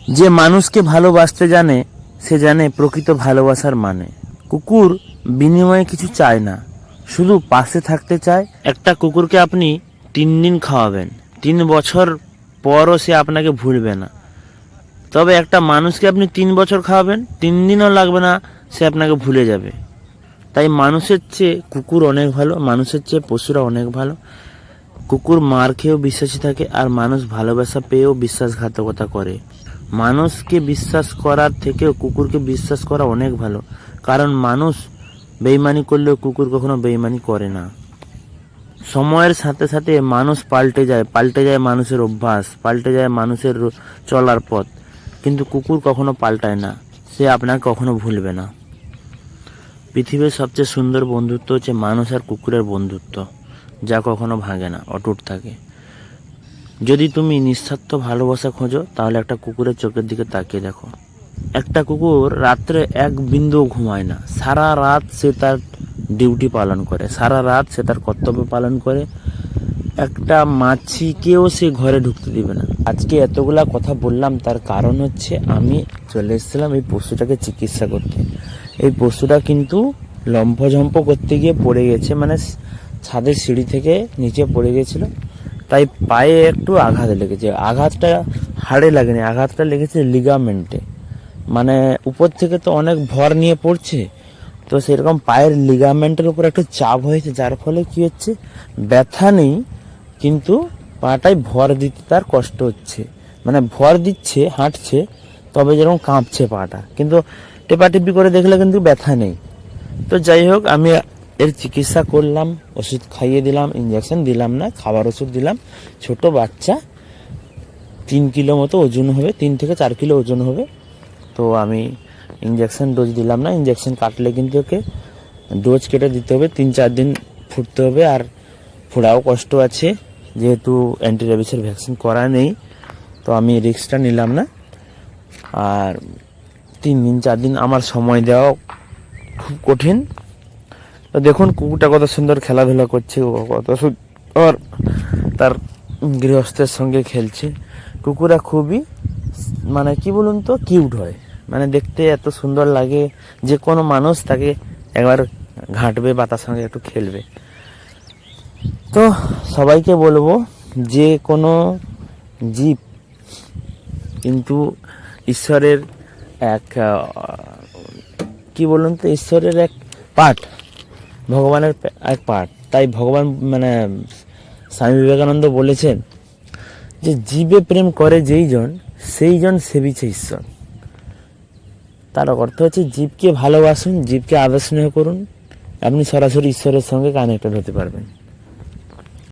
যে মানুষকে ভালোবাসতে জানে সে জানে প্রকৃত ভালোবাসার মানে। কুকুর বিনিময়ে কিছু চায় না, শুধু পাশে থাকতে চায়। একটা কুকুরকে আপনি 3 দিন খাওয়াবেন, 3 বছর পরও সে আপনাকে ভুলবে না। তবে একটা মানুষকে আপনি 3 বছর খাওয়াবেন, 3 দিনও লাগবে না, সে আপনাকে ভুলে যাবে। তাই মানুষের চেয়ে কুকুর অনেক ভালো, মানুষের চেয়ে পশুরা অনেক ভালো। কুকুর মার খেয়েও বিশ্বাসী থাকে, আর মানুষ ভালোবাসা পেয়েও বিশ্বাসঘাতকতা করে। মানুষকে বিশ্বাস করার থেকেও কুকুরকে বিশ্বাস করা অনেক ভালো, কারণ মানুষ বেইমানি করলেও কুকুর কখনো বেইমানি করে না। সময়ের সাথে সাথে মানুষ পাল্টে যায় মানুষের অভ্যাস, পাল্টে যায় মানুষের চলার পথ, কিন্তু কুকুর কখনো পাল্টায় না, সে আপনাকে কখনো ভুলবে না। পৃথিবীর সবচেয়ে সুন্দর বন্ধুত্ব হচ্ছে মানুষ আর কুকুরের বন্ধুত্ব, যা কখনো ভাঙে না, অটুট থাকে। যদি তুমি নিঃস্বার্থ ভালোবাসা খোঁজো, তাহলে একটা কুকুরের চোখের দিকে তাকিয়ে দেখো। একটা কুকুর রাত্রে এক বিন্দুও ঘুমায় না, সারা রাত সে তার ডিউটি পালন করে, সারা রাত সে তার কর্তব্য পালন করে। একটা মাছিকেও সে ঘরে ঢুকতে দিবে না। আজকে এতগুলা কথা বললাম, তার কারণ হচ্ছে আমি চলে এসেছিলাম এই পশুটাকে চিকিৎসা করতে। এই পশুটা কিন্তু লম্ফঝম্প করতে গিয়ে পড়ে গেছে, মানে ছাদের সিঁড়ি থেকে নিচে পড়ে গেছিল, তাই পায়ে একটু আঘাত লেগেছে। আঘাতটা হাড়ে লাগেনি, আঘাতটা লেগেছে লিগামেন্টে। মানে উপর থেকে তো অনেক ভর নিয়ে পড়ছে, তো সেরকম পায়ের লিগামেন্টের উপর একটু চাপ হয়েছে, যার ফলে কি হচ্ছে, ব্যথা নেই কিন্তু পাটায় ভর দিতে তার কষ্ট হচ্ছে। মানে ভর দিচ্ছে, হাঁটছে, তবে যেরকম কাঁপছে পাটা, কিন্তু টেপাটিপি করে দেখলে কিন্তু ব্যথা নেই। তো যাই হোক, আমি এর চিকিৎসা করলাম, ওষুধ খাইয়ে দিলাম, ইঞ্জেকশন দিলাম না, খাবার ওষুধ দিলাম। ছোট বাচ্চা, 3 কিলো মতো ওজন হবে, 3 থেকে 4 কিলো ওজন হবে। তো আমি ইঞ্জেকশন ডোজ দিলাম না, ইঞ্জেকশন কাটলে কিন্তু ওকে ডোজ কেটে দিতে হবে, 3-4 দিন ফুটতে হবে। আর ফোড়াও কষ্ট আছে, যেহেতু অ্যান্টি রেবিসের ভ্যাকসিন করা নেই, তো আমি রিস্কটা নিলাম না। আর 3-4 দিন আমার সময় দেওয়া খুব কঠিন। তো দেখুন কুকুরটা কত সুন্দর খেলাধুলা করছে, কত সুন্দর তার গৃহস্থের সঙ্গে খেলছে। কুকুরা খুবই, মানে কি বলুন তো, কিউট হয়, মানে দেখতে এত সুন্দর লাগে যে কোনো মানুষ তাকে একবার ঘাঁটবে বা তার সঙ্গে একটু খেলবে। তো সবাইকে বলবো, যে কোনো জীব কিন্তু ঈশ্বরের এক কি বলুন তো, ঈশ্বরের এক পার্ট, ভগবানের এক পার্ট। তাই ভগবান, মানে স্বামী বিবেকানন্দ বলেছেন যে জীবে প্রেম করে যেই জন, সেই জন সেবিছে ঈশ্বর। তার অর্থ হচ্ছে জীবকে ভালোবাসুন, জীবকে আদর স্নেহ করুন, আপনি সরাসরি ঈশ্বরের সঙ্গে কানেক্টেড হতে পারবেন।